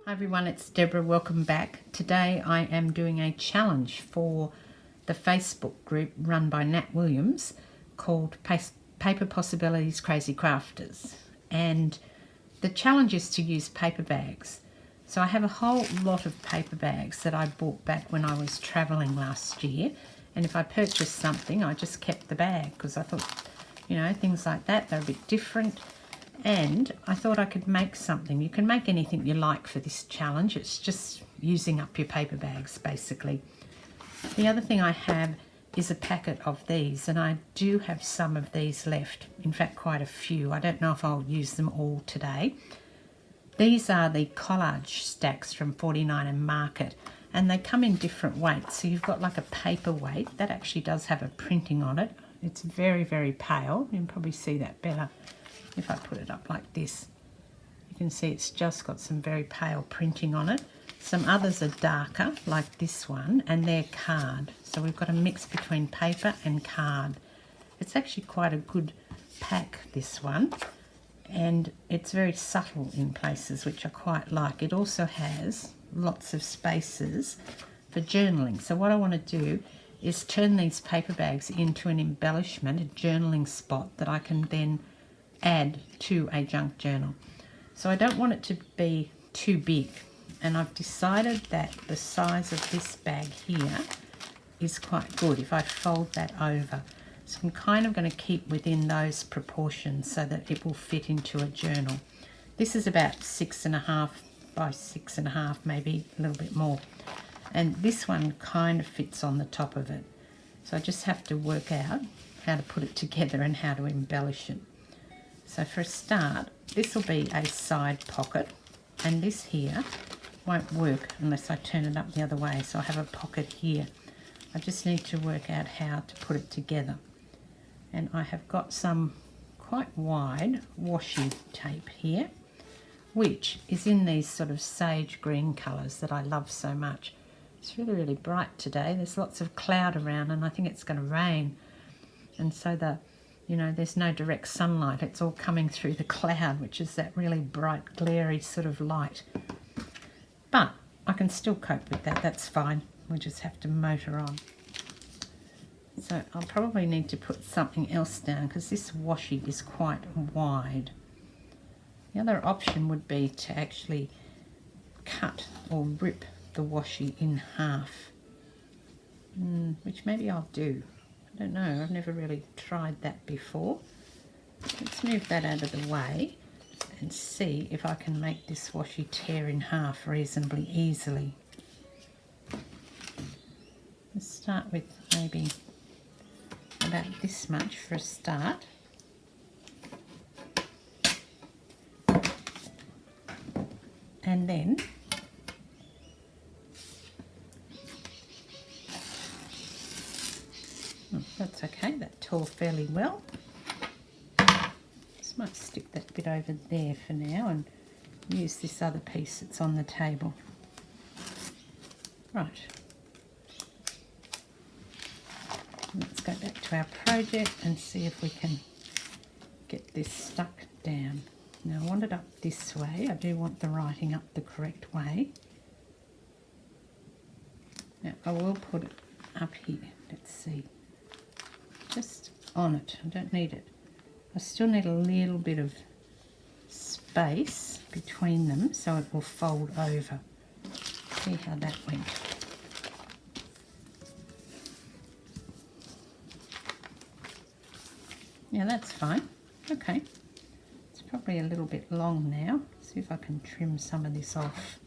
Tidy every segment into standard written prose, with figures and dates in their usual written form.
Hi everyone, it's Deborah. Welcome back. Today I am doing a challenge for the Facebook group run by Nat Williams called Paper Possibilities Crazy Crafters. And the challenge is to use paper bags. So I have a whole lot of paper bags that I bought back when I was travelling last year. And if I purchased something, I just kept the bag because I thought, you know, things like that, they're a bit different. And I thought I could make something. You can make anything you like for this challenge. It's just using up your paper bags, basically. The other thing I have is a packet of these, and I do have some of these left. In fact, quite a few. I don't know if I'll use them all today. These are the collage stacks from 49 and Market, and they come in different weights. So you've got like a paper weight. That actually does have a printing on it. It's very, very pale. You can probably see that better. If I put it up like this, you can see it's just got some very pale printing on it. Some others are darker, like this one, and they're card. So we've got a mix between paper and card. It's actually quite a good pack, this one, and it's very subtle in places, which I quite like. It also has lots of spaces for journaling. So what I want to do is turn these paper bags into an embellishment, a journaling spot that I can then add to a junk journal. So I don't want it to be too big, and I've decided that the size of this bag here is quite good if I fold that over. So I'm kind of going to keep within those proportions so that it will fit into a journal. This is about 6.5 by 6.5, maybe a little bit more, and this one kind of fits on the top of it. So I just have to work out how to put it together and how to embellish it. So for a start, this will be a side pocket, and this here won't work unless I turn it up the other way. So I have a pocket here. I just need to work out how to put it together. And I have got some quite wide washi tape here, which is in these sort of sage green colours that I love so much. It's really, really bright today. There's lots of cloud around, and I think it's going to rain. And so there's no direct sunlight. It's all coming through the cloud, which is that really bright, glary sort of light. But I can still cope with that. That's fine. We just have to motor on. So I'll probably need to put something else down because this washi is quite wide. The other option would be to actually cut or rip the washi in half, which maybe I'll do. I don't know, I've never really tried that before. Let's move that out of the way and see if I can make this washi tear in half reasonably easily. Let's start with maybe about this much for a start. And then that's okay, that tore fairly well. Just might stick that bit over there for now and use this other piece that's on the table. Right. Let's go back to our project and see if we can get this stuck down. Now I want it up this way. I do want the writing up the correct way. Now I will put it up here. Let's see. Just on it. I don't need it. I still need a little bit of space between them so it will fold over. See how that went. Yeah, that's fine. Okay. It's probably a little bit long now. See if I can trim some of this off.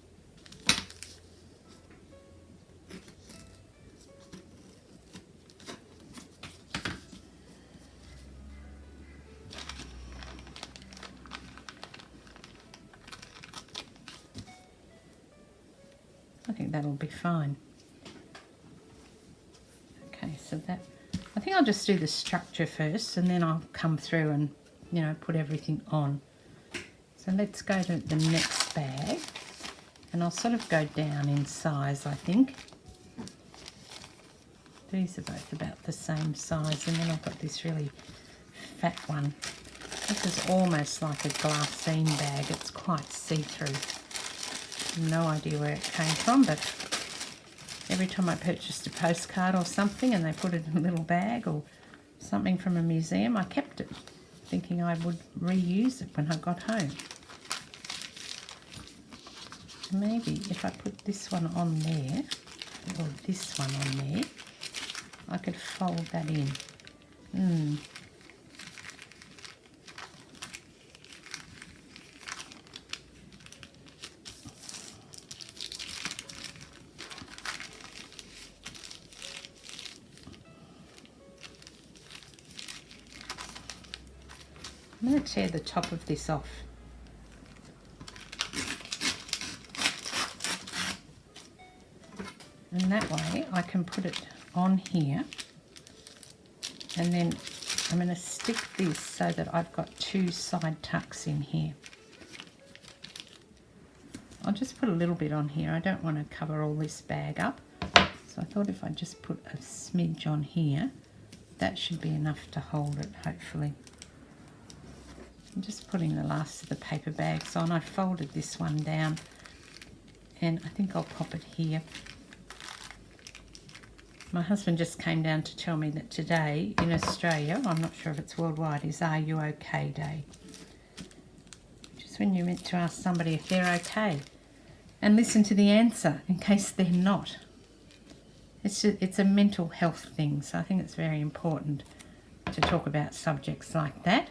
I think that'll be fine. Okay, so that, I think I'll just do the structure first and then I'll come through and, put everything on. So let's go to the next bag, and I'll sort of go down in size, I think. These are both about the same size, and then I've got this really fat one. This is almost like a glassine bag. It's quite see-through. No idea where it came from, but every time I purchased a postcard or something and they put it in a little bag or something from a museum, I kept it, thinking I would reuse it when I got home. Maybe if I put this one on there, or this one on there, I could fold that in. I'm going to tear the top of this off. And that way I can put it on here, and then I'm going to stick this so that I've got two side tucks in here. I'll just put a little bit on here. I don't want to cover all this bag up. So I thought if I just put a smidge on here, that should be enough to hold it, hopefully. I'm just putting the last of the paper bags on. I folded this one down and I think I'll pop it here. My husband just came down to tell me that today in Australia, I'm not sure if it's worldwide, is Are You OK Day. Just when you're meant to ask somebody if they're okay and listen to the answer in case they're not. It's a mental health thing, so I think it's very important to talk about subjects like that.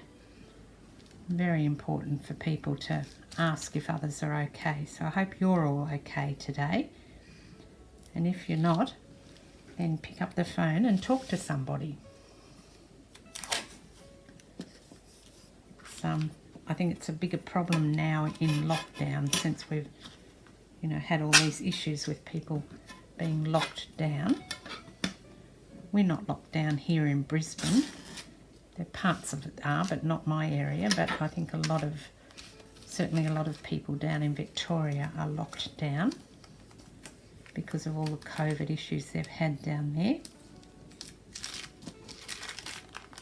Very important for people to ask if others are okay. So I hope you're all okay today. And if you're not, then pick up the phone and talk to somebody. I think it's a bigger problem now in lockdown since we've, had all these issues with people being locked down. We're not locked down here in Brisbane. There parts of it are, but not my area. But I think certainly a lot of people down in Victoria are locked down because of all the COVID issues they've had down there.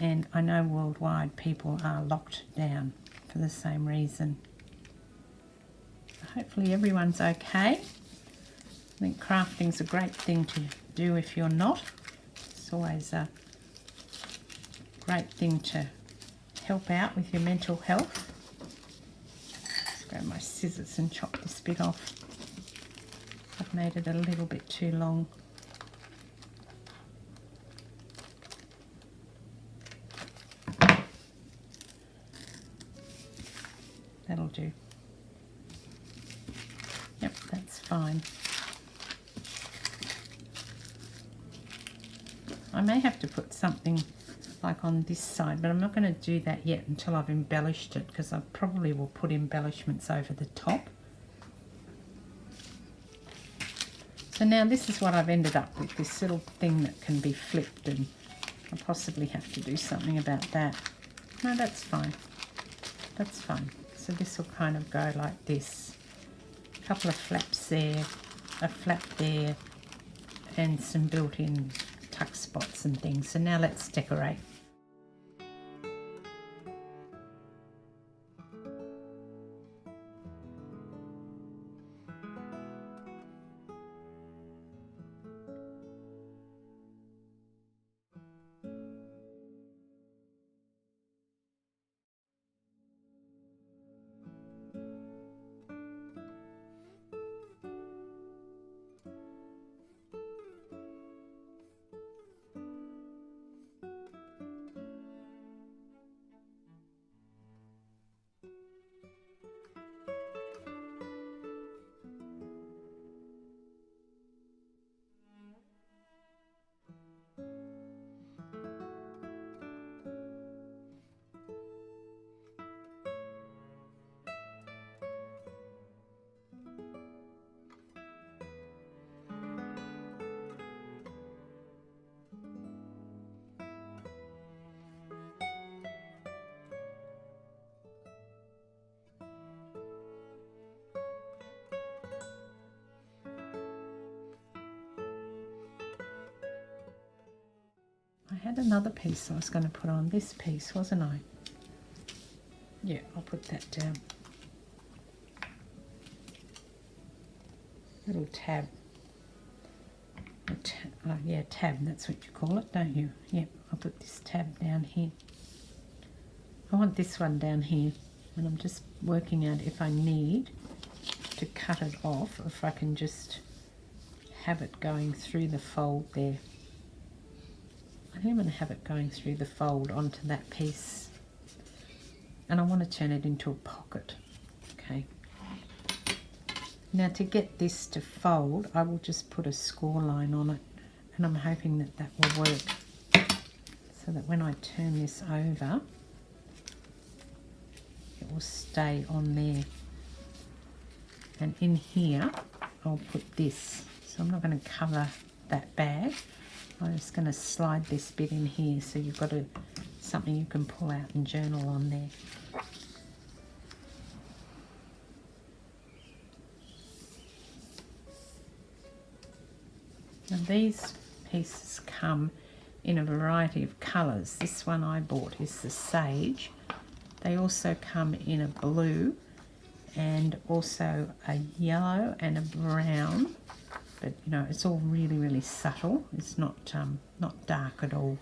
And I know worldwide people are locked down for the same reason. Hopefully everyone's okay. I think crafting's a great thing to do if you're not. It's always a great thing to help out with your mental health. Let's grab my scissors and chop this bit off. I've made it a little bit too long. That'll do. Yep, that's fine. I may have to put something like on this side, but I'm not going to do that yet until I've embellished it, because I probably will put embellishments over the top. So now this is what I've ended up with, this little thing that can be flipped, and I'll possibly have to do something about that. No, that's fine. That's fine. So this will kind of go like this. A couple of flaps there, a flap there, and some built-in tuck spots and things. So now let's decorate. I had another piece I was going to put on this piece, wasn't I? Yeah, I'll put that down. little tab. Yeah, tab, that's what you call it, don't you? Yep, I'll put this tab down here. I want this one down here, and I'm just working out if I need to cut it off, or if I can just have it going through the fold there. I think I'm going to have it going through the fold onto that piece, and I want to turn it into a pocket. Okay. Now to get this to fold, I will just put a score line on it, and I'm hoping that that will work, so that when I turn this over, it will stay on there. And in here, I'll put this. So I'm not going to cover that bag. I'm just going to slide this bit in here, so you've got something you can pull out and journal on there. Now these pieces come in a variety of colours. This one I bought is the sage. They also come in a blue and also a yellow and a brown, but you know, it's all really, really subtle. It's not dark at all.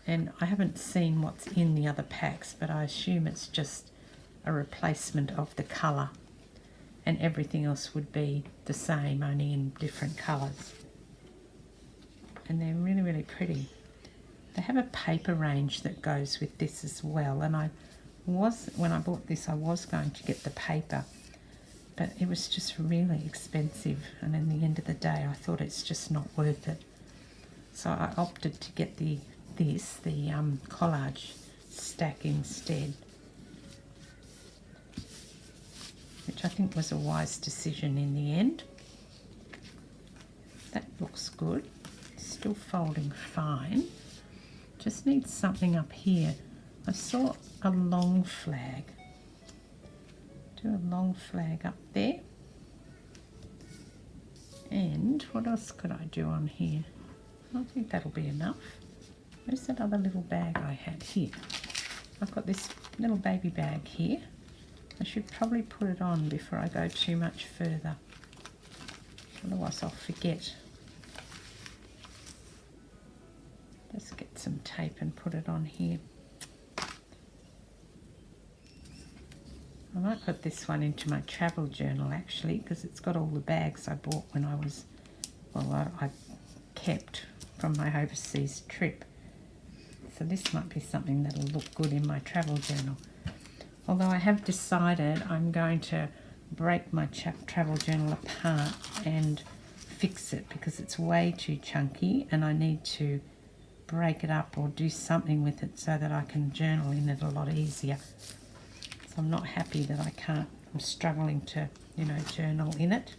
And I haven't seen what's in the other packs, but I assume it's just a replacement of the colour, and everything else would be the same, only in different colours. And they're really, really pretty. They have a paper range that goes with this as well, and when I bought this, I was going to get the paper, but it was just really expensive, and in the end of the day I thought it's just not worth it. So I opted to get the collage stack instead, which I think was a wise decision in the end. That looks good. Still folding fine. Just needs something up here. I saw a long flag. Do a long flag up there. And what else could I do on here? I think that'll be enough. Where's that other little bag I had here? I've got this little baby bag here. I should probably put it on before I go too much further. Otherwise I'll forget. Just get some tape and put it on here. I might put this one into my travel journal actually, because it's got all the bags I bought when I was, well, I kept from my overseas trip. So this might be something that'll look good in my travel journal. Although I have decided I'm going to break my travel journal apart and fix it, because it's way too chunky and I need to break it up or do something with it so that I can journal in it a lot easier. So I'm not happy that I'm struggling to, you know, journal in it.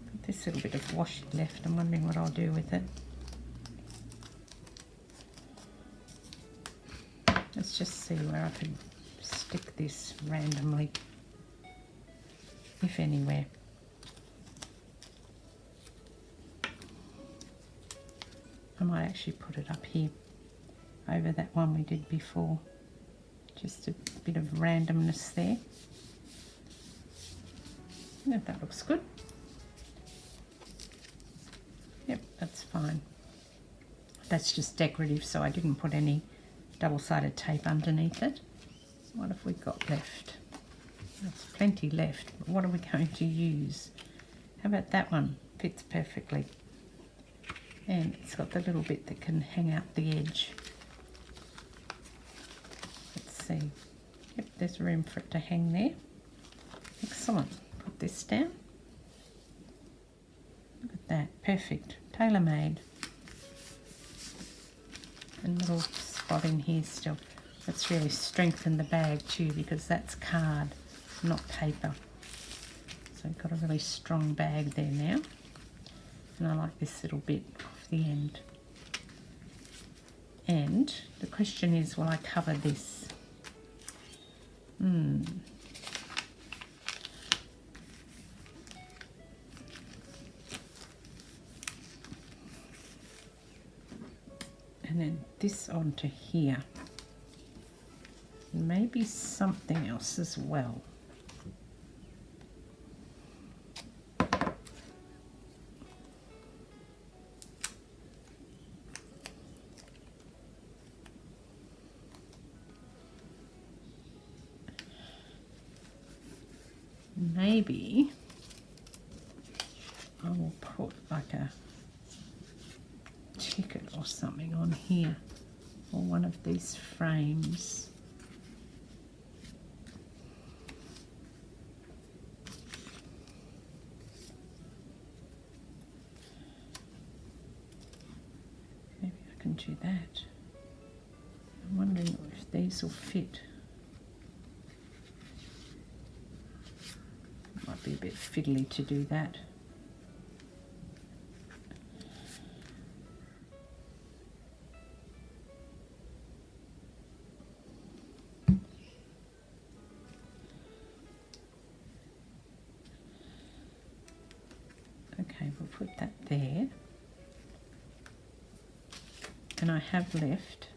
Got this little bit of washi left. I'm wondering what I'll do with it. Let's just see where I can stick this randomly, if anywhere. I might actually put it up here over that one we did before. Just a bit of randomness there. Yeah, that looks good. Yep, that's fine. That's just decorative, so I didn't put any double-sided tape underneath it. What have we got left? There's plenty left, but what are we going to use? How about that one? Fits perfectly. And it's got the little bit that can hang out the edge. Let's see. Yep, there's room for it to hang there. Excellent. Put this down. Look at that. Perfect. Tailor-made. And little spot in here still. That's really strengthened the bag too, because that's card, not paper. So I've got a really strong bag there now. And I like this little bit off the end. And the question is, will I cover this? And then this onto here. Maybe something else as well. maybe I will put like a ticket or something on here, or one of these frames. Maybe I can do that. I'm wondering if these will fit. Might be a bit fiddly to do that. Okay, we'll put that there. And I have left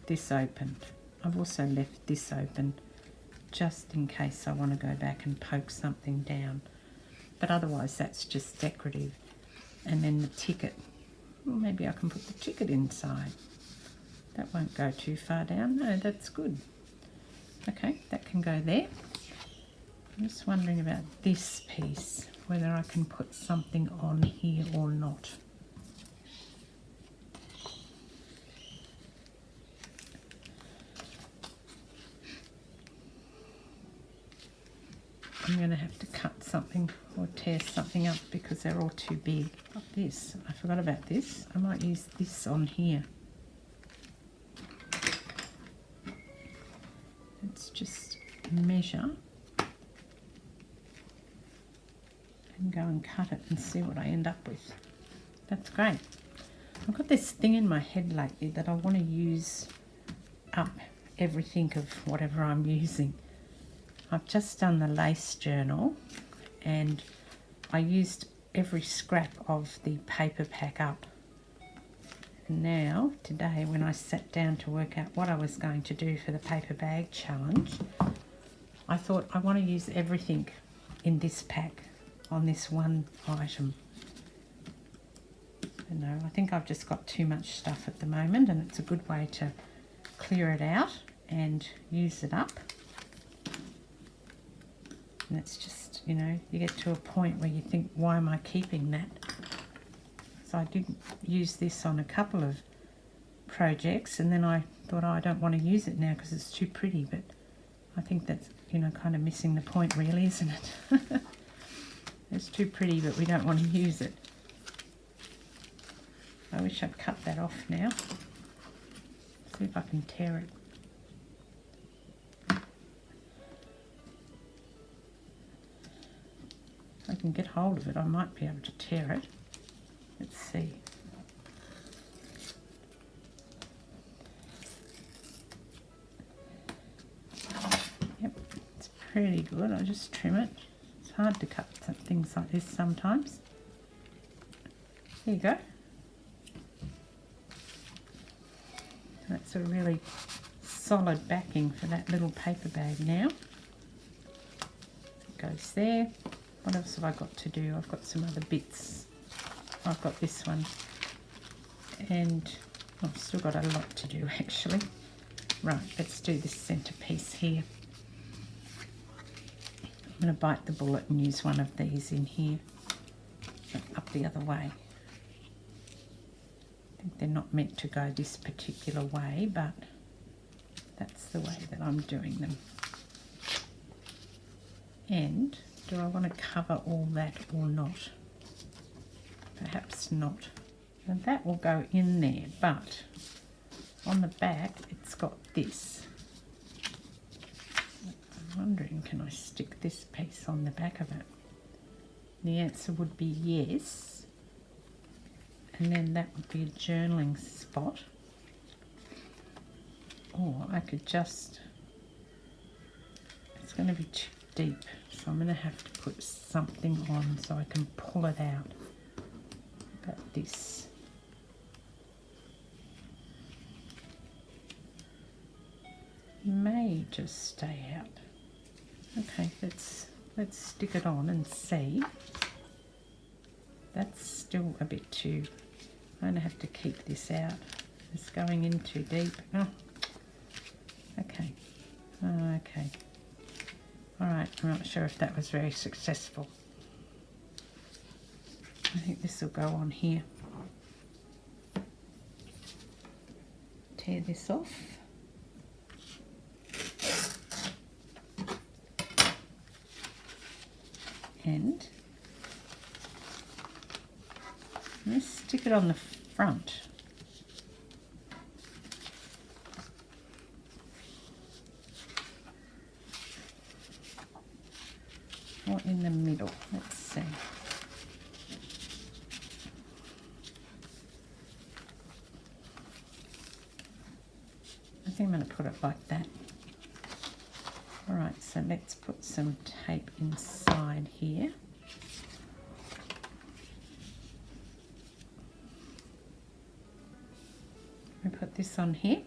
this open. I've also left this open just in case I want to go back and poke something down. But otherwise that's just decorative. And then the ticket, well, maybe I can put the ticket inside. That won't go too far down. No, that's good. Okay, that can go there. I'm just wondering about this piece, whether I can put something on here or not. I'm going to have to cut something or tear something up because they're all too big. Like this, I forgot about this. I might use this on here. Let's just measure and go and cut it and see what I end up with. That's great. I've got this thing in my head lately that I want to use up everything of whatever I'm using. I've just done the lace journal and I used every scrap of the paper pack up. And now, today, when I sat down to work out what I was going to do for the paper bag challenge, I thought I want to use everything in this pack on this one item. You know, I think I've just got too much stuff at the moment, and it's a good way to clear it out and use it up. And it's just, you know, you get to a point where you think, why am I keeping that? So I did use this on a couple of projects, and then I thought, oh, I don't want to use it now because it's too pretty. But I think that's, you know, kind of missing the point really, isn't it? It's too pretty, but we don't want to use it. I wish I'd cut that off now. See if I can tear it. If I can get hold of it, I might be able to tear it. Let's see. Yep, it's pretty good. I'll just trim it. It's hard to cut things like this sometimes. There you go. That's a really solid backing for that little paper bag now. It goes there. What else have I got to do? I've got some other bits. I've got this one, and I've still got a lot to do actually. Right, let's do this centerpiece here. I'm going to bite the bullet and use one of these in here, up the other way. I think they're not meant to go this particular way, but that's the way that I'm doing them. And do I want to cover all that or not? Perhaps not. And that will go in there, but on the back it's got this. I'm wondering, can I stick this piece on the back of it? The answer would be yes. And then that would be a journaling spot. Or I could just, it's going to be too deep, so I'm going to have to put something on so I can pull it out. About this. May just stay out. Okay, let's stick it on and see. That's still a bit too, I'm going to have to keep this out. It's going in too deep. Oh. Okay. Oh, okay. Alright, I'm not sure if that was very successful. I think this will go on here. Tear this off. And let's stick it on the front. Or in the middle, let's see. I think I'm going to put it like that. Alright, so let's put some tape inside here. We put this on here.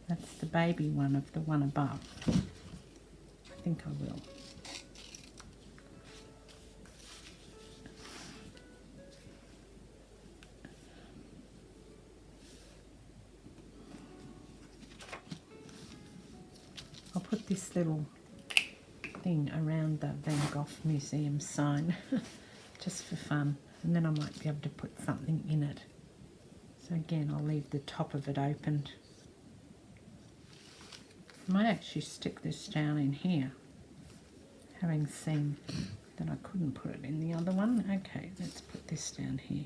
That's the baby one of the one above. I think I will. I'll put this little thing around the Van Gogh Museum sign just for fun, and then I might be able to put something in it. So again, I'll leave the top of it opened. I might actually stick this down in here, having seen that I couldn't put it in the other one. Okay, let's put this down here.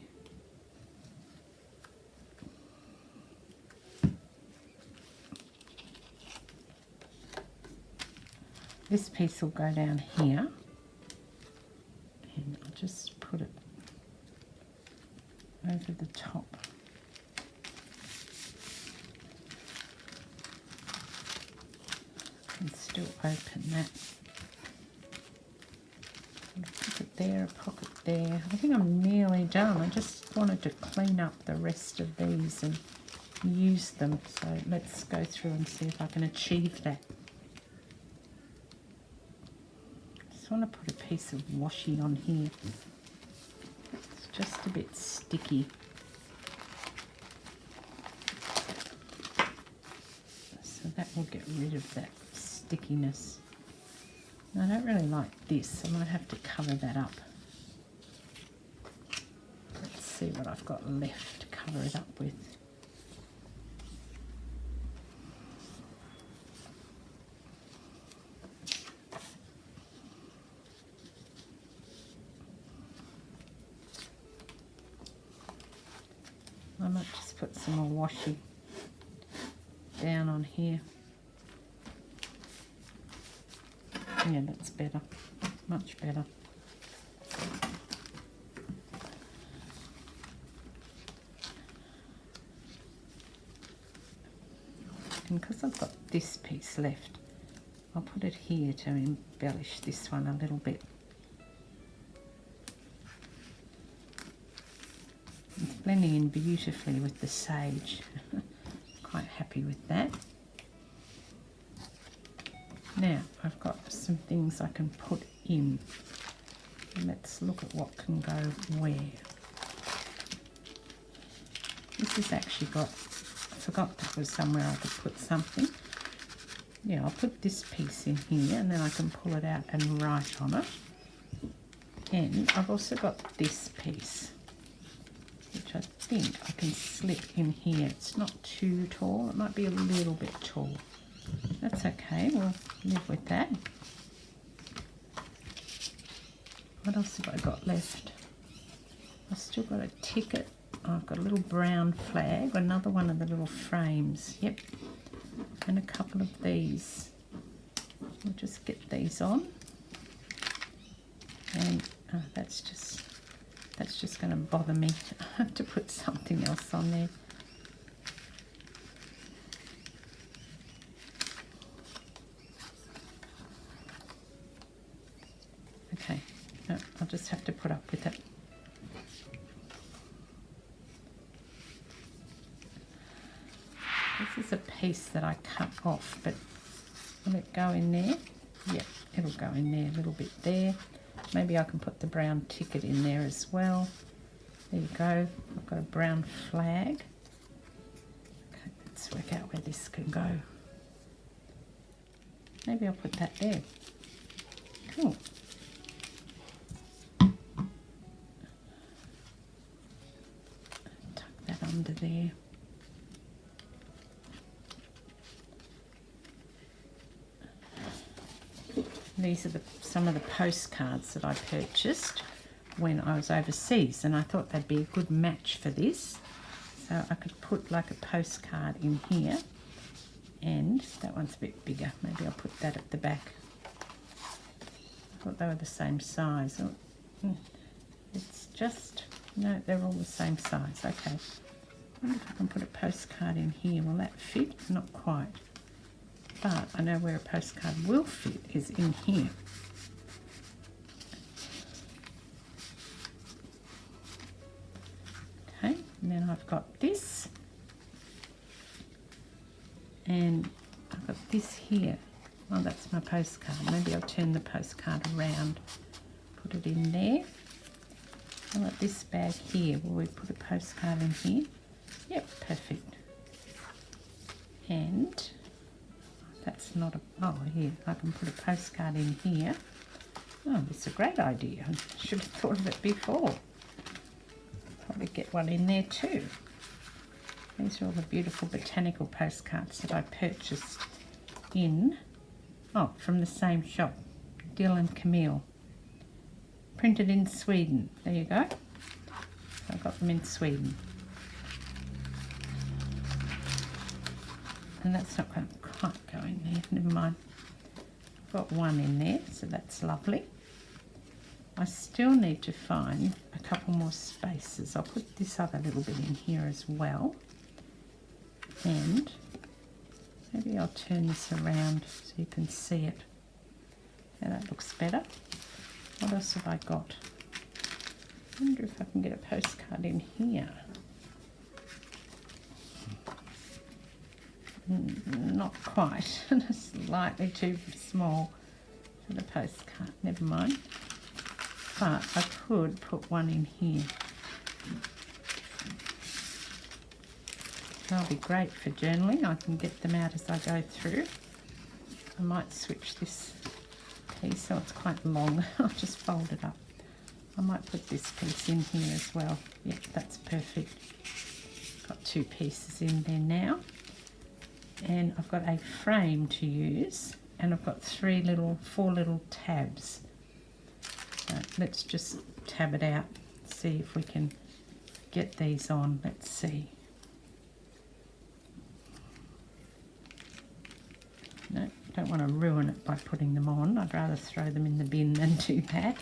This piece will go down here, and I'll just put it over the top. And still open that. Put it there, a pocket there. I think I'm nearly done. I just wanted to clean up the rest of these and use them. So let's go through and see if I can achieve that. Just want to put a piece of washi on here. It's just a bit sticky. So that will get rid of that stickiness. I don't really like this. I might have to cover that up. Let's see what I've got left to cover it up with. I might just put some more washi down on here. Yeah, that's better, much better. And because I've got this piece left, I'll put it here to embellish this one a little bit. It's blending in beautifully with the sage. Quite happy with that. Now, I've got some things I can put in. Let's look at what can go where. This has actually got, I forgot that was somewhere I could put something. Yeah, I'll put this piece in here and then I can pull it out and write on it. And I've also got this piece, which I think I can slip in here. It's not too tall, it might be a little bit tall. That's okay, we'll live with that. What else have I got left? I've still got a ticket. Oh, I've got a little brown flag, another one of the little frames, yep. And a couple of these. We'll just get these on. And that's just going to bother me. I have to put something else on there. Okay, no, I'll just have to put up with it. This is a piece that I cut off, but will it go in there? Yeah, it'll go in there a little bit there. Maybe I can put the brown ticket in there as well. There you go. I've got a brown flag. Okay, let's work out where this can go. Maybe I'll put that there. Cool. Tuck that under there. These are some of the postcards that I purchased when I was overseas, and I thought they'd be a good match for this. So I could put like a postcard in here, and that one's a bit bigger. Maybe I'll put that at the back. I thought they were the same size. It's just, no, they're all the same size. Okay. I wonder if I can put a postcard in here. Will that fit? Not quite. But I know where a postcard will fit is in here. Okay, and then I've got this. And I've got this here. Oh, that's my postcard. Maybe I'll turn the postcard around. Put it in there. I've got this bag here. Will we put a postcard in here? Yep, perfect. And that's not a, oh, here, I can put a postcard in here. Oh, that's a great idea. I should have thought of it before. Probably get one in there too. These are all the beautiful botanical postcards that I purchased in, oh, from the same shop, Dill and Camille. Printed in Sweden. There you go. I got them in Sweden. And that's not going to quite go in there, never mind. I've got one in there, so that's lovely. I still need to find a couple more spaces. I'll put this other little bit in here as well. And maybe I'll turn this around so you can see it. Yeah, that looks better. What else have I got? I wonder if I can get a postcard in here. Not quite, slightly too small for the postcard, never mind. But I could put one in here. That'll be great for journaling. I can get them out as I go through. I might switch this piece so it's quite long. I'll just fold it up. I might put this piece in here as well. Yep, that's perfect. Got two pieces in there now. And I've got a frame to use, and I've got four little tabs. So let's just tab it out, see if we can get these on. Let's see. No, don't want to ruin it by putting them on. I'd rather throw them in the bin than do that.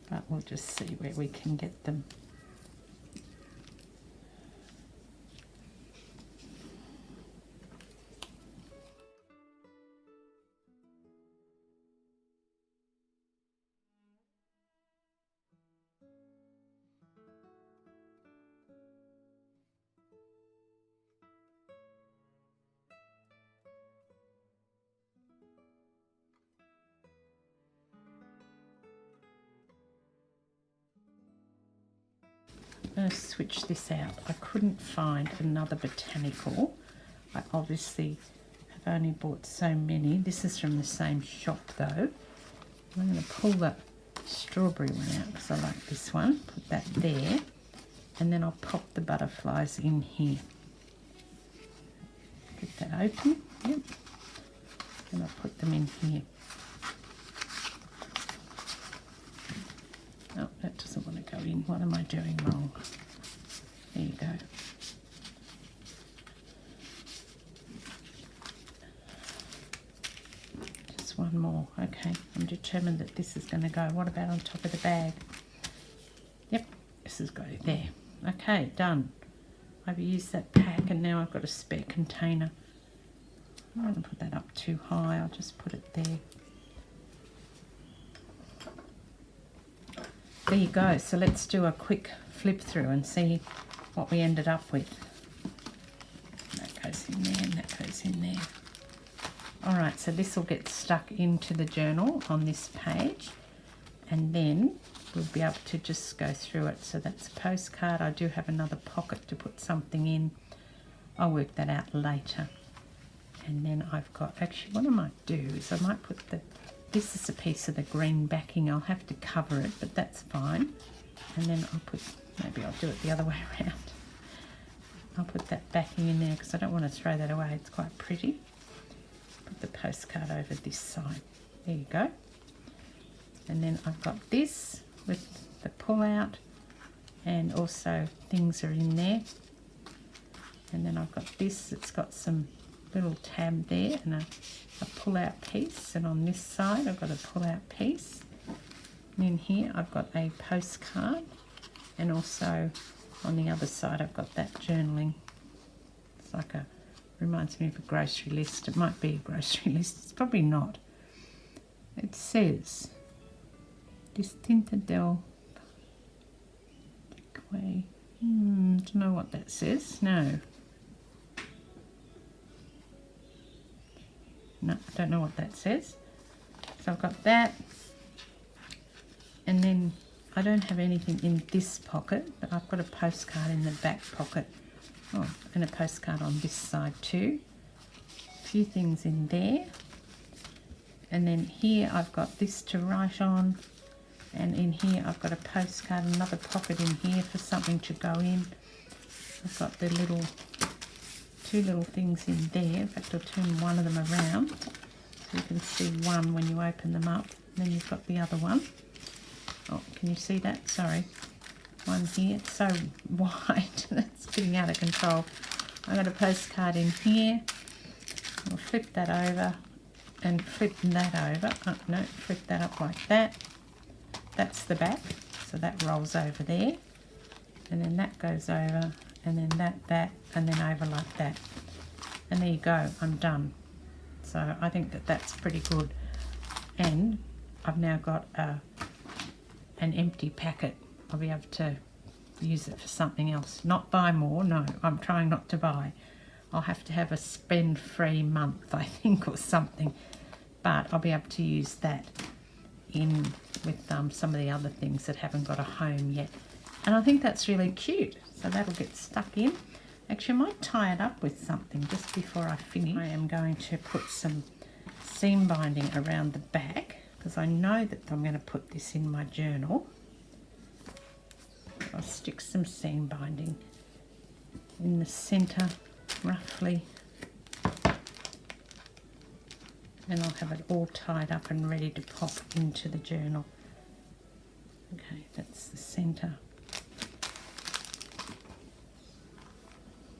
But we'll just see where we can get them. I'm going to switch this out. I couldn't find another botanical. I obviously have only bought so many. This is from the same shop though. I'm going to pull the strawberry one out because I like this one. Put that there, and then I'll pop the butterflies in here. Get that open. Yep. And I'll put them in here. Oh, that doesn't want to go in. What am I doing wrong? There you go. Just one more. Okay, I'm determined that this is going to go. What about on top of the bag? Yep, this has got it there. Okay, done. I've used that pack and now I've got a spare container. I'm not going to put that up too high. I'll just put it there. There you go. So let's do a quick flip through and see what we ended up with. That goes in there and that goes in there. All right, so this will get stuck into the journal on this page, and then we'll be able to just go through it. So that's a postcard. I do have another pocket to put something in. I'll work that out later. And then I've got, actually what I might do is I might put this is a piece of the green backing. I'll have to cover it, but that's fine. And then I'll put, maybe I'll do it the other way around. I'll put that backing in there because I don't want to throw that away. It's quite pretty. Put the postcard over this side. There you go. And then I've got this with the pull out, and also things are in there. And then I've got this that's got some little tab there and a pull out piece, and on this side I've got a pull out piece. And in here I've got a postcard, and also on the other side I've got that journaling. It's like reminds me of a grocery list. It might be a grocery list, it's probably not. It says Distinta del Way. Don't know what that says. No, I don't know what that says. So I've got that, and then I don't have anything in this pocket, but I've got a postcard in the back pocket. Oh, and a postcard on this side too. A few things in there. And then here I've got this to write on. And in here I've got a postcard, another pocket in here for something to go in. I've got the two little things in there. In fact, I'll turn one of them around so you can see one when you open them up. And then you've got the other one. Oh, can you see that? Sorry. One here. It's so wide. That's getting out of control. I've got a postcard in here. I'll flip that over and flip that over. Oh, no, flip that up like that. That's the back. So that rolls over there. And then that goes over. And then that, and then over like that. And there you go. I'm done. So I think that that's pretty good. And I've now got an empty packet. I'll be able to use it for something else. Not buy more, no, I'm trying not to buy. I'll have to have a spend-free month, I think, or something. But I'll be able to use that in with some of the other things that haven't got a home yet. And I think that's really cute. So that'll get stuck in. Actually, I might tie it up with something just before I finish. I am going to put some seam binding around the back because I know that I'm going to put this in my journal. I'll stick some seam binding in the centre roughly, and I'll have it all tied up and ready to pop into the journal. Okay, that's the centre.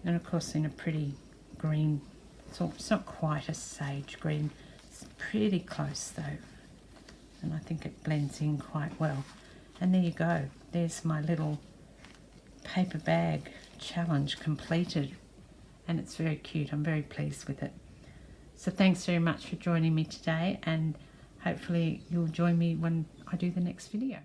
And of course in a pretty green, it's not quite a sage green, it's pretty close though, and I think it blends in quite well. And there you go, there's my little paper bag challenge completed, and it's very cute. I'm very pleased with it. So thanks very much for joining me today, and hopefully you'll join me when I do the next video.